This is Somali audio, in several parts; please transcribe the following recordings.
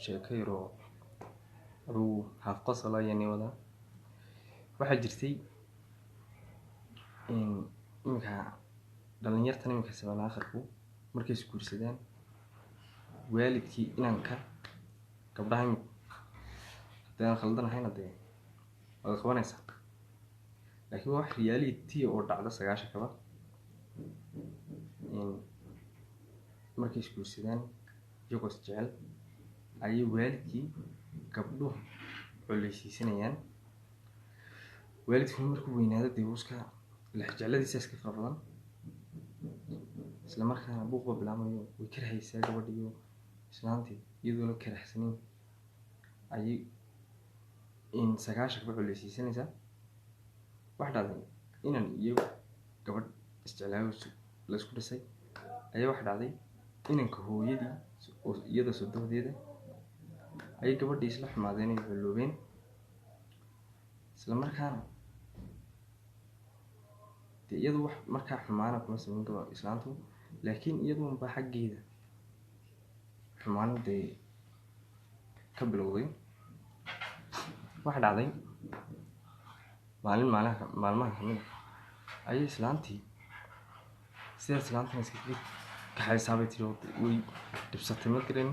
sheekayro aduu haaf qosol ayaan wada waxa jirtay in imika dhalinyartan imika sabana akharku markay iskuursadaan waalidkii inanka gabdhaha hadaan khaldanahay hadee wada qabanaysa laakiin wax reality oo dhacda 9 kaba markay iskuursadaan iyagoo jecel ayay waalidkii gabdhuhu culeysiisanayaan waalidku markuu weynaado deebuska la jecladiisa iska farabadan isla markaana buuq bilaamayo way karahaysaa gabadhiyo islaantii iyadoo la karahsanin ayay in 9 kaba culeysiisanaysa wax dhacday inan iyo gabadh isjeclaayo la isku dhisay ayaa wax dhacday inanka hooyadii oo iyada soo doodeeda ay gabadhii isla xumaadeen ay xuluubeen isla markaana iyadu wax markaa xumaana kuma sameyn karo islaantu laakiin iyadu unba xaggeeda xumaanada ka bilowday wax dhacday maalmaha kamid ayay islaantii sida islaantan iska kaxaysaabay tiro way dibsatay madrin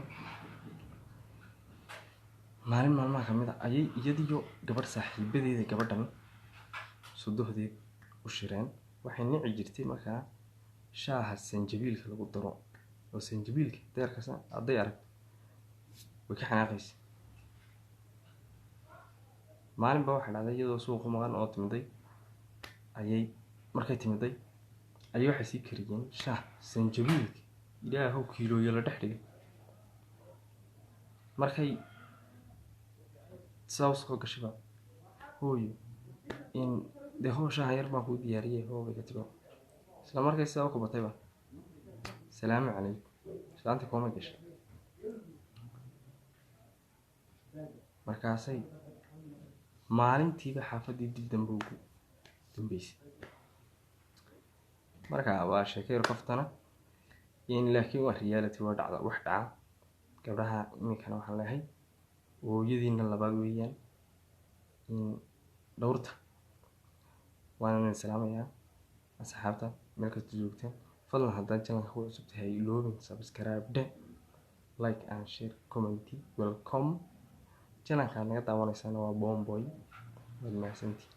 maalmaha kamid ayay iyadiyo gabadh saaxiibadeeda gabadhan suudohdeed u shireen waxay nici jirtay markaa shaaha sanjabiilka lagu daro oo sanjabiilka deerkasa aday arag way ka xanaaqaysaa maalin baa waxa dhacday iyadoo suuq maqan oo timiday ayay markay timiday ayay waxay sii kariyeen shaah sanjabiilka ilaahow kiilooyo la dhaxdhigay markay sauce ka gashay hooyo in de hawsha yar baa ku diyaariyay hooyo ka tigo isla markay soo ku batayba salaamu calaykum islaantii kuma gashay markaasay maalintiiba xaafadii dib dambe ugu dambeysay markaa waa sheekayr qoftana in laakiin waa reality waa dhacda wax dhaca gabdhaha imikana waxaan leeyahay hooyadiina labaad weeyaan dhowrta waana salaamayaa asxaabta meel kasta joogtaan fadlan haddii channelka ku cusub tahay loobin subscribe like and share comment welcome channelka naga daawanaysan waa Bomboy wad mahadsantiin